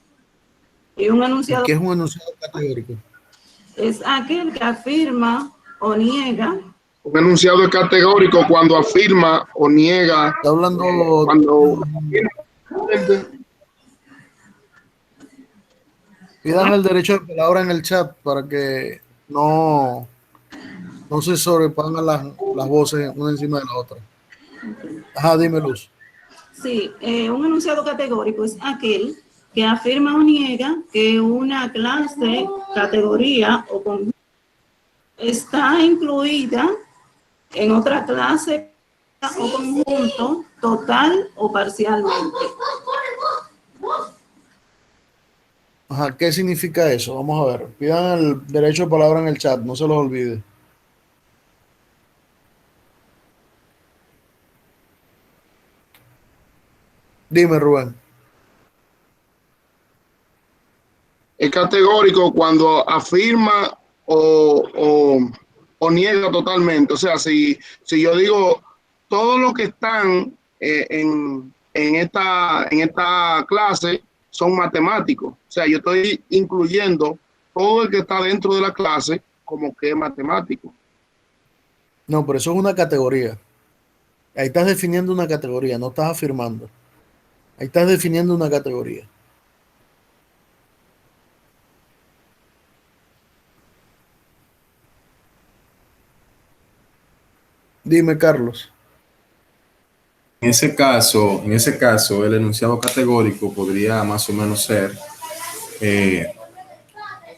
Y un enunciado... ¿Qué es un enunciado categórico? Es aquel que afirma o niega. Un enunciado es categórico cuando afirma o niega. Está hablando cuando pidan el derecho de palabra en el chat para que no se sobrepongan las voces una encima de la otra. Ajá, dime, Luz. Sí, un enunciado categórico es aquel que afirma o niega que una clase, categoría o conjunto está incluida en otra clase o conjunto total o parcialmente. Ajá, ¿qué significa eso? Vamos a ver. Pidan el derecho de palabra en el chat, no se los olvide. Dime, Rubén. Es categórico cuando afirma o niega totalmente. O sea, si yo digo todos los que están en esta clase son matemáticos, o sea, yo estoy incluyendo todo el que está dentro de la clase como que es matemático. No, pero eso es una categoría. Ahí estás definiendo una categoría, no estás afirmando. Ahí estás definiendo una categoría. Dime, Carlos. En ese caso, el enunciado categórico podría más o menos ser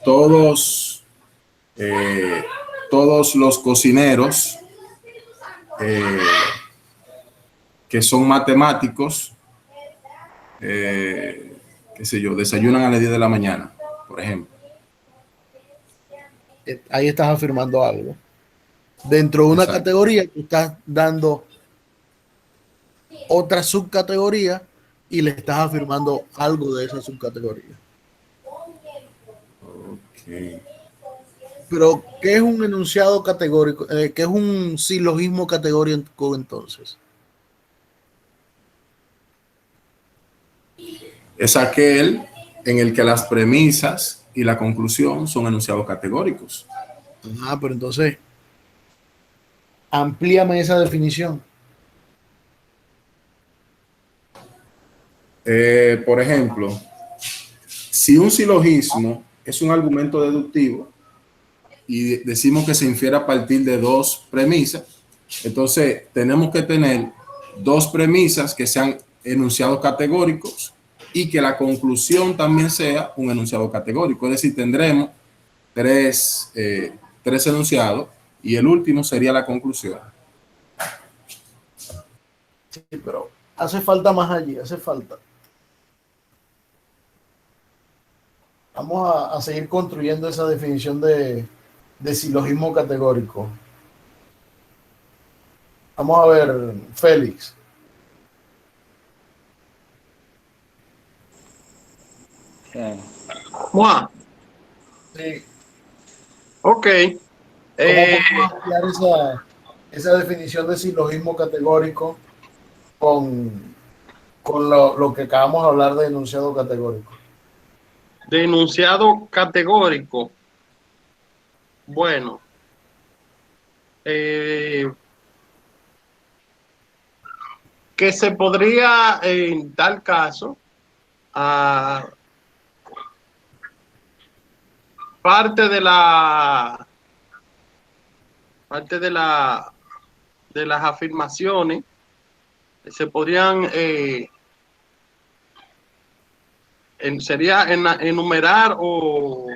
todos los cocineros que son matemáticos, qué sé yo, desayunan a las 10 de la mañana, por ejemplo. Ahí estás afirmando algo. Dentro de una Exacto. categoría, tú estás dando otra subcategoría y le estás afirmando algo de esa subcategoría. Okay. Pero, ¿qué es un enunciado categórico? ¿Qué es un silogismo categórico entonces? Es aquel en el que las premisas y la conclusión son enunciados categóricos. Ah, pero entonces, amplíame esa definición. Por ejemplo, si un silogismo es un argumento deductivo y decimos que se infiere a partir de dos premisas, entonces tenemos que tener dos premisas que sean enunciados categóricos y que la conclusión también sea un enunciado categórico. Es decir, tendremos tres enunciados y el último sería la conclusión. Sí, pero hace falta más allí, hace falta. Vamos a seguir construyendo esa definición de silogismo categórico. Vamos a ver, Félix. Mua. Sí. Ok. ¿Cómo podemos ampliar esa definición de silogismo categórico con lo que acabamos de hablar de enunciado categórico? De enunciado categórico. Bueno. Que se podría, en tal caso, parte de las afirmaciones se podrían sería enumerar o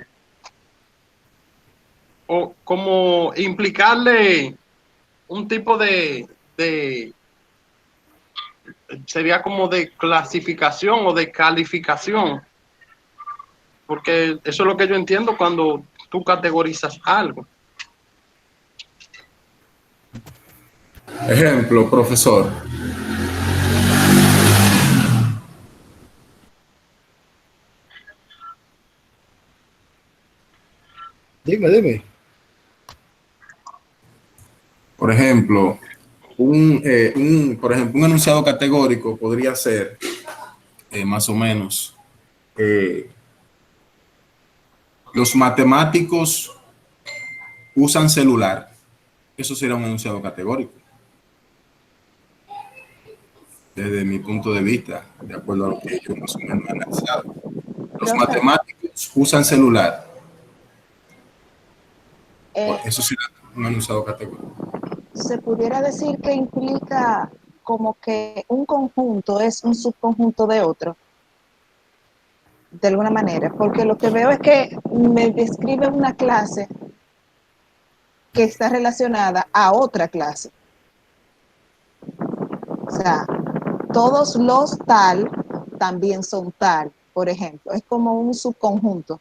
como implicarle un tipo de sería como de clasificación o de calificación, porque eso es lo que yo entiendo cuando tú categorizas algo. Ejemplo, profesor. Dime. Por ejemplo, un enunciado categórico podría ser más o menos los matemáticos usan celular. Eso sería un enunciado categórico. Desde mi punto de vista, de acuerdo a lo que yo más o menos he analizado. Los matemáticos usan celular. Eso sería un enunciado categórico. Se pudiera decir que implica como que un conjunto es un subconjunto de otro, de alguna manera, porque lo que veo es que me describe una clase que está relacionada a otra clase. O sea, todos los tal también son tal, por ejemplo. Es como un subconjunto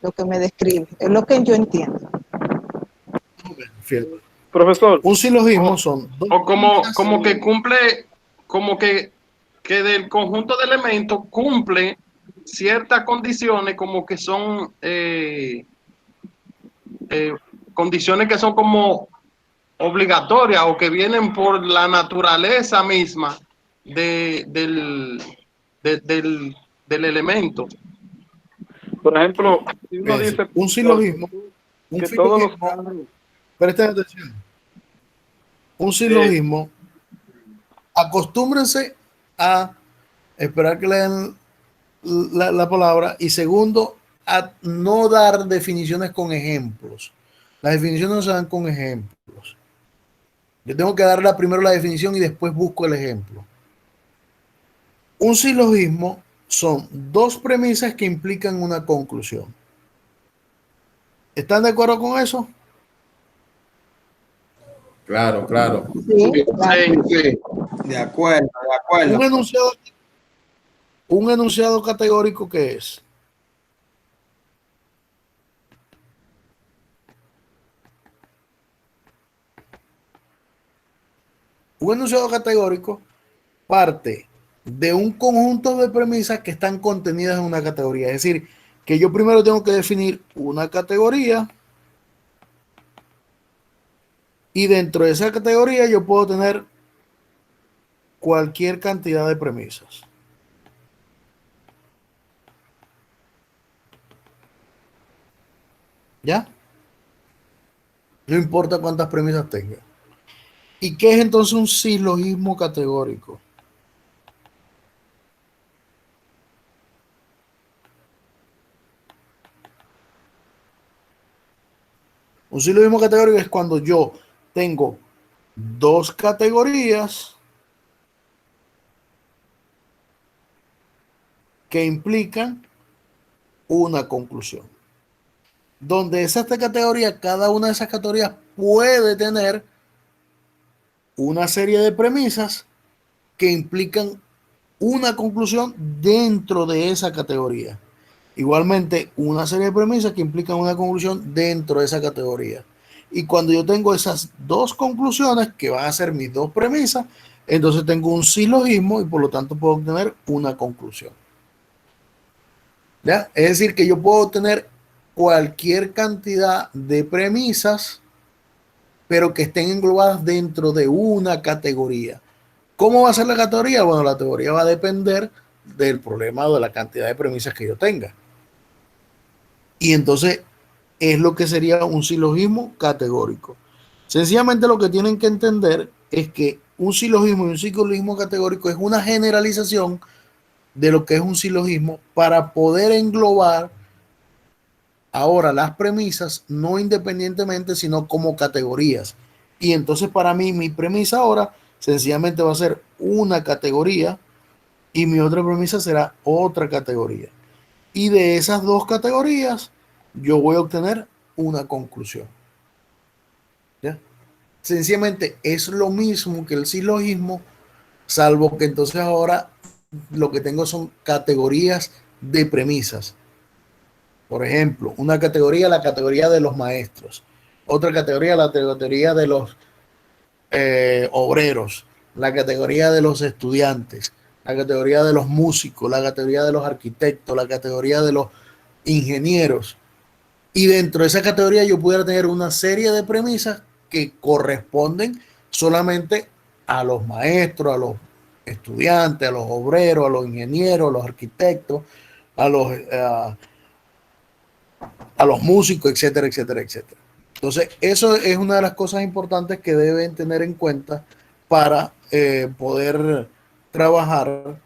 lo que me describe, es lo que yo entiendo. Profesor, un silogismo son dos o como que cumple, como que del conjunto de elementos cumple ciertas condiciones como que son condiciones que son como obligatorias o que vienen por la naturaleza misma del elemento. Por ejemplo, si uno Fíjense, dice un silogismo, que todos los presten atención, un silogismo, acostúmbrense a esperar que lean la palabra, y segundo, a no dar definiciones con ejemplos. Las definiciones no se dan con ejemplos. Yo tengo que dar primero la definición y después busco el ejemplo. Un silogismo son dos premisas que implican una conclusión. ¿Están de acuerdo con eso? Claro, claro. Sí, claro. Sí. De acuerdo, de acuerdo. Un enunciado categórico, ¿qué es? Un enunciado categórico parte de un conjunto de premisas que están contenidas en una categoría. Es decir, que yo primero tengo que definir una categoría y dentro de esa categoría yo puedo tener cualquier cantidad de premisas. ¿Ya? No importa cuántas premisas tenga. ¿Y qué es entonces un silogismo categórico? Un silogismo categórico es cuando yo tengo dos categorías que implican una conclusión. Donde esas categorías, cada una de esas categorías puede tener una serie de premisas que implican una conclusión dentro de esa categoría. Igualmente, una serie de premisas que implican una conclusión dentro de esa categoría. Y cuando yo tengo esas dos conclusiones, que van a ser mis dos premisas, entonces tengo un silogismo y por lo tanto puedo obtener una conclusión. ¿Ya? Es decir, que yo puedo obtener cualquier cantidad de premisas, pero que estén englobadas dentro de una categoría. ¿Cómo va a ser la categoría? Bueno, la categoría va a depender del problema o de la cantidad de premisas que yo tenga. Y entonces es lo que sería un silogismo categórico. Sencillamente lo que tienen que entender es que un silogismo y un silogismo categórico es una generalización de lo que es un silogismo para poder englobar ahora las premisas no independientemente, sino como categorías. Y entonces para mí mi premisa ahora sencillamente va a ser una categoría y mi otra premisa será otra categoría. Y de esas dos categorías yo voy a obtener una conclusión. ¿Ya? Sencillamente es lo mismo que el silogismo, salvo que entonces ahora lo que tengo son categorías de premisas. Por ejemplo, una categoría, la categoría de los maestros. Otra categoría, la categoría de los obreros. La categoría de los estudiantes. La categoría de los músicos. La categoría de los arquitectos. La categoría de los ingenieros. Y dentro de esa categoría yo pudiera tener una serie de premisas que corresponden solamente a los maestros, a los estudiantes, a los obreros, a los ingenieros, a los arquitectos, a los músicos, etcétera, etcétera, etcétera. Entonces, eso es una de las cosas importantes que deben tener en cuenta para poder trabajar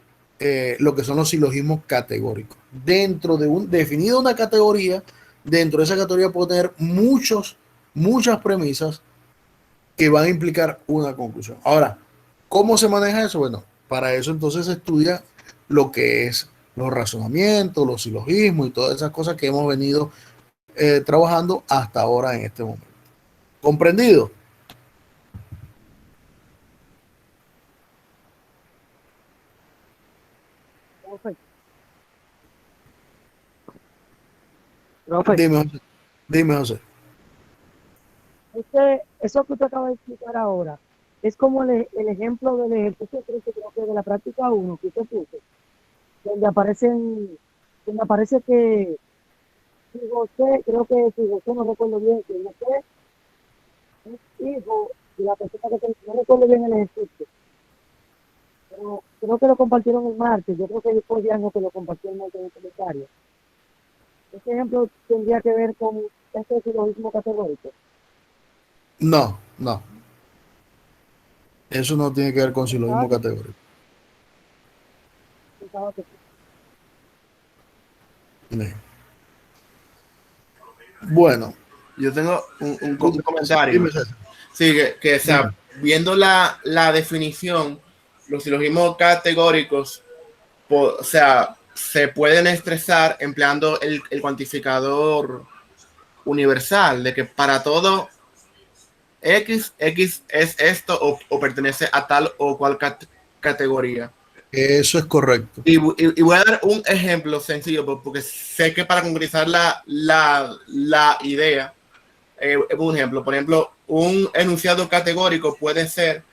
lo que son los silogismos categóricos. Dentro de definida una categoría, dentro de esa categoría puedo tener muchas premisas que van a implicar una conclusión. Ahora, ¿cómo se maneja eso? Bueno, para eso entonces se estudia lo que es los razonamientos, los silogismos y todas esas cosas que hemos venido trabajando hasta ahora en este momento. ¿Comprendido? Profe, Dime, José. Eso que usted acaba de explicar ahora es como el ejemplo del ejercicio 13, creo que de la práctica 1 que usted puso, donde aparecen que me parece que si José, creo que si José, no recuerdo bien, que José es hijo de la persona que no recuerdo bien el ejercicio, pero creo que lo compartieron el martes, yo creo que después de años que lo compartieron en el comentario. Este ejemplo tendría que ver con este silogismo categórico. No, no. Eso no tiene que ver con silogismo categórico. Pensaba que sí. Bueno, Yo tengo un dime, comentario. César. Sí, o sea, Dime. viendo la definición, los silogismos categóricos, o sea, se pueden expresar empleando el cuantificador universal, de que para todo X es esto o pertenece a tal o cual categoría. Eso es correcto. Y voy a dar un ejemplo sencillo, porque sé que para concretizar la idea, un ejemplo, por ejemplo, un enunciado categórico puede ser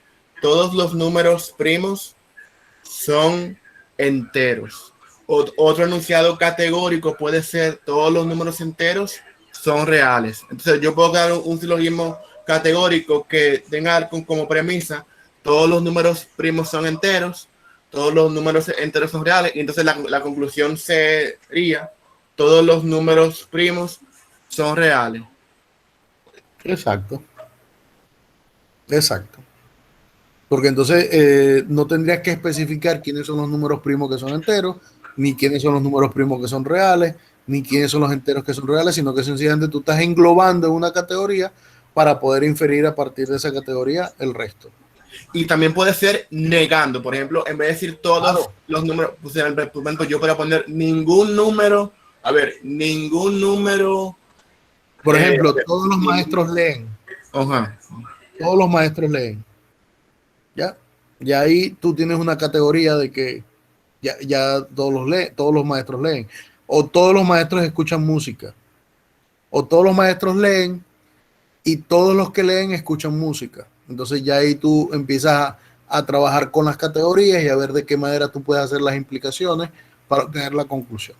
todos los números primos son enteros. Otro enunciado categórico puede ser todos los números enteros son reales. Entonces yo puedo dar un silogismo categórico que tenga como premisa todos los números primos son enteros, todos los números enteros son reales, y entonces la conclusión sería todos los números primos son reales. Exacto. Exacto. Porque entonces no tendrías que especificar quiénes son los números primos que son enteros, ni quiénes son los números primos que son reales, ni quiénes son los enteros que son reales, sino que sencillamente tú estás englobando en una categoría para poder inferir a partir de esa categoría el resto. Y también puede ser negando, por ejemplo, en vez de decir todos los números, pues, por ejemplo, yo podría poner ningún número, ningún número. Por ejemplo, todos los maestros leen. Ajá. Todos los maestros leen. ¿Ya? Y ahí tú tienes una categoría de que ya todos los maestros leen. O todos los maestros escuchan música. O todos los maestros leen y todos los que leen escuchan música. Entonces ya ahí tú empiezas a trabajar con las categorías y a ver de qué manera tú puedes hacer las implicaciones para obtener la conclusión.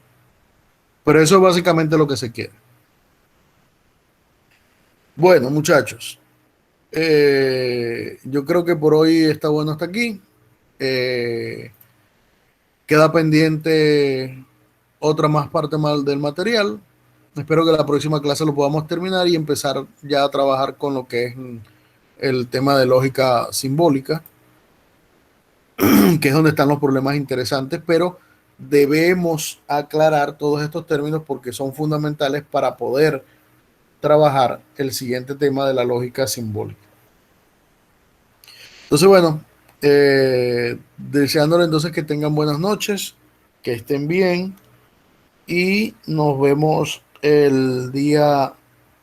Pero eso es básicamente lo que se quiere. Bueno, muchachos, yo creo que por hoy está bueno hasta aquí. Queda pendiente otra más parte del material. Espero que la próxima clase lo podamos terminar y empezar ya a trabajar con lo que es el tema de lógica simbólica, que es donde están los problemas interesantes, pero debemos aclarar todos estos términos porque son fundamentales para poder trabajar el siguiente tema de la lógica simbólica. Entonces, bueno, deseándole entonces que tengan buenas noches, que estén bien y nos vemos el día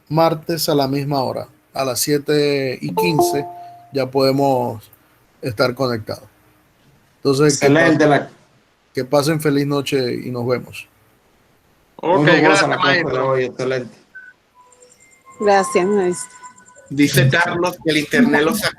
martes a la misma hora, a las 7:15 ya podemos estar conectados. Entonces, excelente. Que pasen feliz noche y nos vemos. Ok, gracias, maestro. Excelente. Gracias, maestro. Dice Carlos que el internet lo saca